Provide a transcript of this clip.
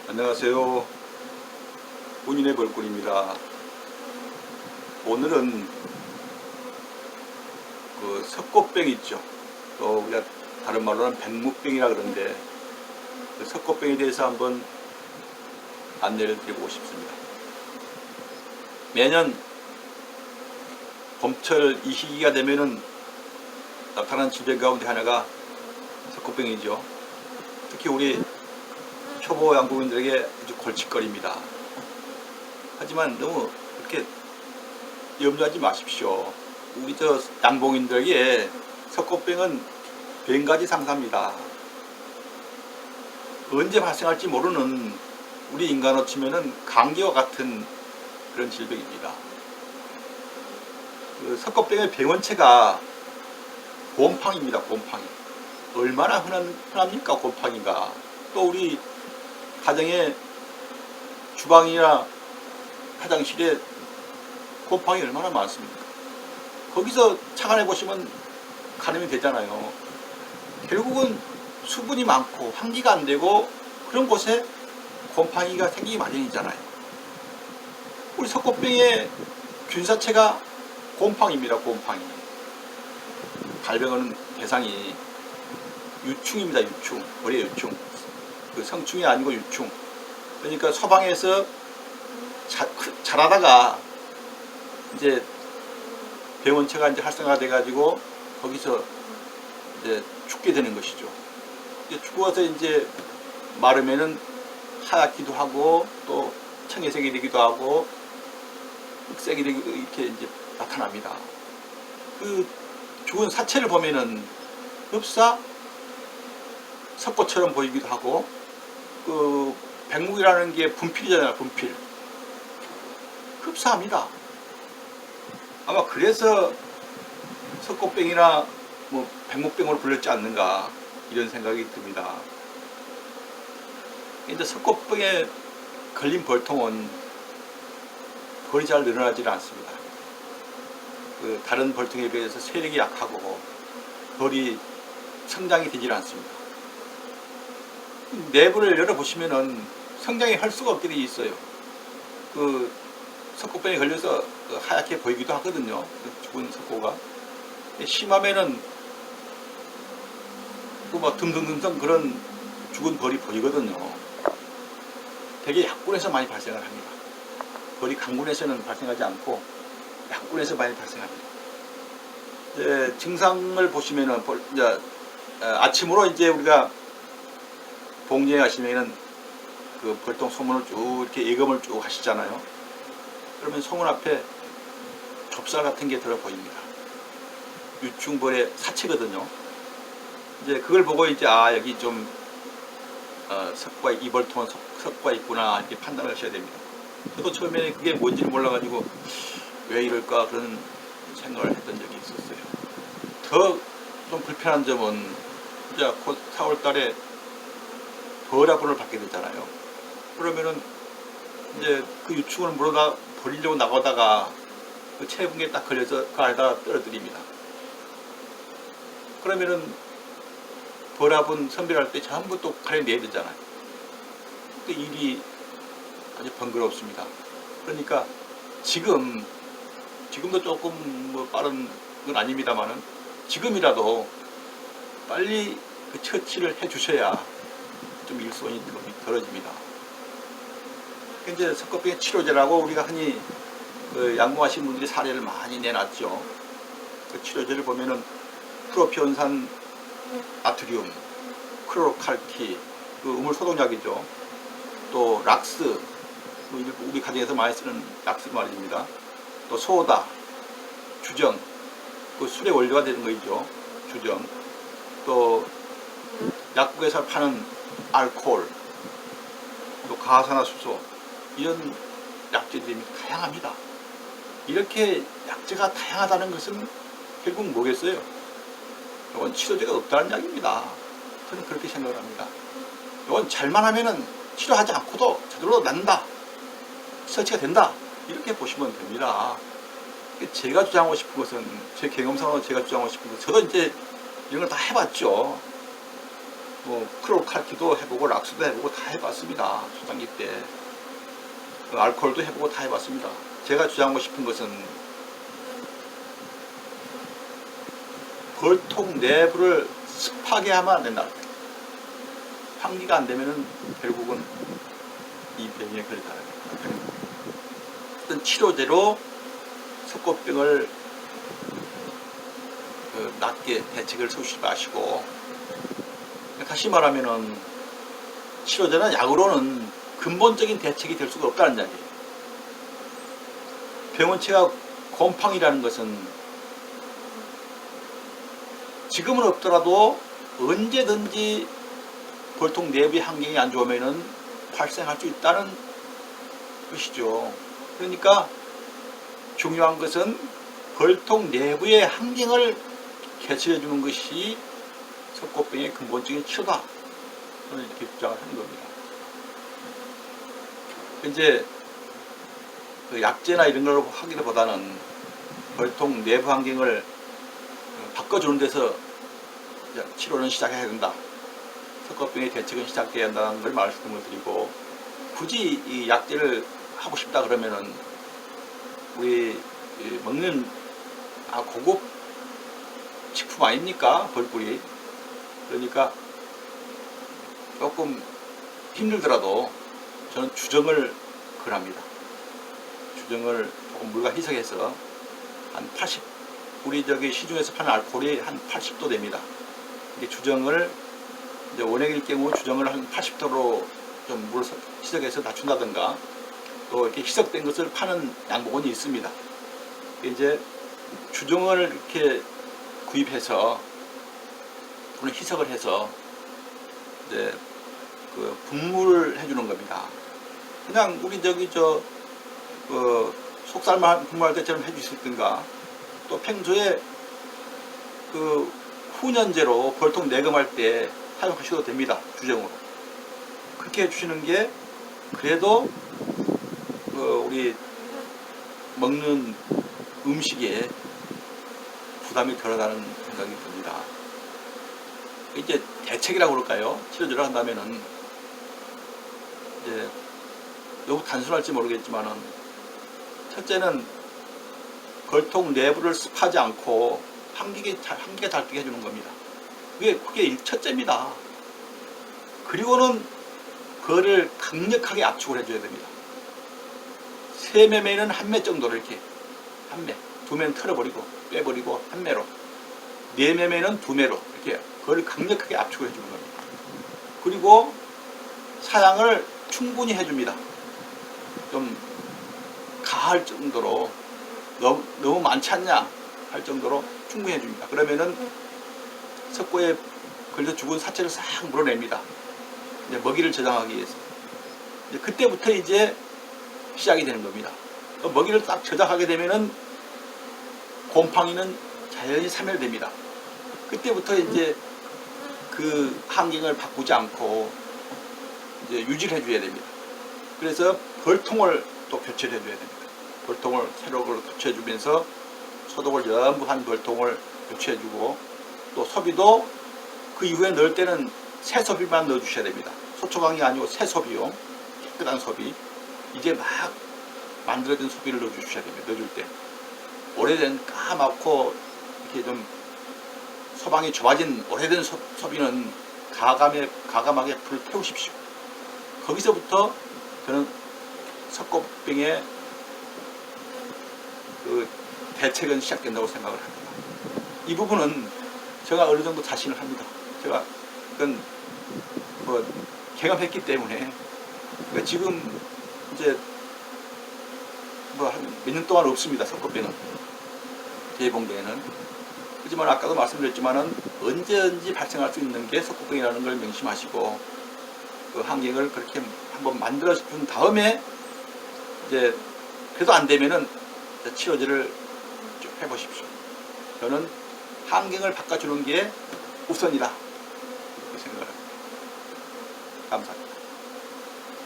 안녕하세요. 본인의 벌꿀입니다. 오늘은 그 석고병 있죠. 또 우리가 다른 말로는 백묵병이라 그러는데 그 석고병에 대해서 한번 안내를 드리고 싶습니다. 매년 봄철 이 시기가 되면은 나타나는 질병 가운데 하나가 석고병이죠. 특히 우리 초보 양봉인들에게 아주 골칫거리입니다. 하지만 너무 그렇게 염려하지 마십시오. 우리 양봉인들에게 석고병은 뱅가지 상사입니다. 언제 발생할지 모르는 우리 인간으로 치면은 감기와 같은 그런 질병입니다. 그 석고병의 병원체가 곰팡입니다. 곰팡이. 얼마나 흔합니까? 곰팡이가. 또 우리 가정의 주방이나 화장실에 곰팡이 얼마나 많습니까? 거기서 착안해 보시면 가늠이 되잖아요. 결국은 수분이 많고 환기가 안 되고 그런 곳에 곰팡이가 생기기 마련이잖아요. 우리 석고병의 균사체가 곰팡이입니다. 곰팡이. 발병하는 대상이 유충입니다. 유충. 머리의 유충. 그 성충이 아니고 유충. 그러니까 소방에서 자라다가 이제 병원체가 이제 활성화가 돼가지고 거기서 이제 죽게 되는 것이죠. 이제 죽어서 이제 마르면은 하얗기도 하고 또 청회색이 되기도 하고 흑색이 되기도 이렇게 이제 나타납니다. 그 죽은 사체를 보면은 흡사 석고처럼 보이기도 하고 그 백묵이라는 게 분필이잖아요. 분필. 흡사합니다. 아마 그래서 석고병이나 뭐 백묵병으로 불렸지 않는가 이런 생각이 듭니다. 근데 석고병에 걸린 벌통은 벌이 잘 늘어나지 않습니다. 그 다른 벌통에 비해서 세력이 약하고 벌이 성장이 되질 않습니다. 내부를 열어보시면은 성장이 할 수가 없게 되어 있어요. 그 석고병에 걸려서 하얗게 보이기도 하거든요. 죽은 석고가. 심하면은 뭐 듬성듬성 그런 죽은 벌이 보이거든요. 되게 약군에서 많이 발생을 합니다. 벌이 강군에서는 발생하지 않고 약군에서 많이 발생합니다. 증상을 보시면은 이제 아침으로 이제 우리가 봉제에 가시면은 그 벌통 소문을 쭉 이렇게 예금을 쭉 하시잖아요. 그러면 소문 앞에 좁쌀 같은 게 들어 보입니다. 유충벌의 사체거든요. 이제 그걸 보고 이제 여기 좀 석과 이 벌통은 석과 있구나 이렇게 판단을 하셔야 됩니다. 저도 처음에 그게 뭔지를 몰라가지고 왜 이럴까 그런 생각을 했던 적이 있었어요. 더 좀 불편한 점은 이제 곧 4월달에 벌화분을 받게 되잖아요. 그러면은 이제 그 유충을 버리려고 나가다가 그 체분기에 딱 걸려서 그 안에다 떨어뜨립니다. 그러면은 벌화분 선별할 때 전부 또 가려내야 되잖아요. 그 일이 아주 번거롭습니다. 그러니까 지금도 조금 뭐 빠른 건 아닙니다만은 지금이라도 빨리 그 처치를 해 주셔야 좀 일손이 덜어집니다. 이제 석고병의 치료제라고 우리가 흔히 그 양봉하신 분들이 사례를 많이 내놨죠. 그 치료제를 보면은 프로피온산 나트륨, 클로로칼키, 그 우물 소독약이죠. 또 락스, 우리 가정에서 많이 쓰는 락스 말입니다. 또 소다, 주정, 그 술의 원료가 되는 거죠. 주정. 또 약국에서 파는 알코올, 또 가산화수소 이런 약재들이 다양합니다. 이렇게 약재가 다양하다는 것은 결국 뭐겠어요? 이건 치료제가 없다는 이야기입니다. 저는 그렇게 생각을 합니다. 이건 잘만 하면은 치료하지 않고도 저절로 낫는다, 처치가 된다 이렇게 보시면 됩니다. 제가 주장하고 싶은 것은 제 경험상으로 제가 주장하고 싶은 것은 저도 이제 이런 걸 다 해봤죠. 뭐 크로칼키도 해보고 락스도 해보고 다 해봤습니다. 초창기 때 알코올도 해보고 다 해봤습니다. 제가 주장하고 싶은 것은 벌통 내부를 습하게 하면 안 된다. 환기가 안 되면은 결국은 이 병에 걸린다는 거예요. 어떤 치료제로 석고병을 낫게 대책을 세우지 마시고, 다시 말하면은 치료제나 약으로는 근본적인 대책이 될 수가 없다는 이야기예요. 병원체가 곰팡이라는 것은 지금은 없더라도 언제든지 벌통 내부의 환경이 안 좋으면은 발생할 수 있다는 것이죠. 그러니까 중요한 것은 벌통 내부의 환경을 개선해 주는 것이 석고병의 근본적인 치료다. 저는 이렇게 주장을 하는 겁니다. 이제 그 약제나 이런 걸 하기보다는 벌통 내부 환경을 바꿔주는 데서 치료는 시작해야 된다. 석고병의 대책은 시작돼야 한다는 걸 말씀을 드리고, 굳이 이 약제를 하고 싶다 그러면은 우리 먹는 고급 식품 아닙니까? 벌꿀이. 그러니까 조금 힘들더라도 저는 주정을 권합니다. 주정을 조금 물과 희석해서 한 80, 우리 저기 시중에서 파는 알코올이 한 80도 됩니다. 이게 주정을 이제 원액일 경우 주정을 한 80도로 좀 물 희석해서 낮춘다든가, 또 이렇게 희석된 것을 파는 양복원이 있습니다. 이제 주정을 이렇게 구입해서 또는 희석을 해서 이제 그 분무를 해주는 겁니다. 그냥 우리 저기 속살만 분무할 때처럼 해주시든가, 또 평소에 그 훈연제로 벌통 내금할 때 사용하셔도 됩니다. 주정으로. 그렇게 해주시는 게 그래도 우리 먹는 음식에 부담이 덜하다는 생각이 듭니다. 이제 대책이라고 그럴까요? 치료제를 한다면은 이제 너무 단순할지 모르겠지만은, 첫째는 벌통 내부를 습하지 않고 환기가 잘 되게 해주는 겁니다. 그게 첫째입니다. 그리고는 그거를 강력하게 압축을 해줘야 됩니다. 세 매매는 한 매 정도로 이렇게 한 매, 두 매는 털어버리고 빼버리고 한 매로, 네 매매는 두 매로 이렇게 그걸 강력하게 압축을 해주는 겁니다. 그리고 사양을 충분히 해줍니다. 좀 가할 정도로, 너무 많지 않냐 할 정도로 충분히 해줍니다. 그러면은 석고에 걸려 죽은 사체를 싹 물어냅니다. 이제 먹이를 저장하기 위해서. 이제 그때부터 이제 시작이 되는 겁니다. 먹이를 딱 저장하게 되면은 곰팡이는 자연히 사멸됩니다. 그때부터 이제 그 환경을 바꾸지 않고 이제 유지를 해줘야 됩니다. 그래서 벌통을 또 교체를 해줘야 됩니다. 벌통을 새로 교체해주면서 소독을 연부한 벌통을 교체해주고, 또 소비도 그 이후에 넣을 때는 새 소비만 넣어주셔야 됩니다. 소초강이 아니고 새 소비용, 깨끗한 소비. 이제 막 만들어진 소비를 넣어주셔야 됩니다. 넣어줄 때 오래된 까맣고 이렇게 좀 소방이 좁아진 오래된 소비는 가감하게 불을 태우십시오. 거기서부터 저는 석고병의 그 대책은 시작된다고 생각을 합니다. 이 부분은 제가 어느 정도 자신을 합니다. 제가 그건 뭐 경험했기 때문에. 그러니까 지금 이제 뭐 한 몇 년 동안 없습니다. 석고병은 대봉대에는. 하지만 아까도 말씀드렸지만은 언제든지 발생할 수 있는 게 석고병이라는 걸 명심하시고, 그 환경을 그렇게 한번 만들어 준 다음에 이제 그래도 안 되면은 치료제를 좀 해보십시오. 저는 환경을 바꿔주는 게 우선이다, 이렇게 생각을 합니다. 감사합니다.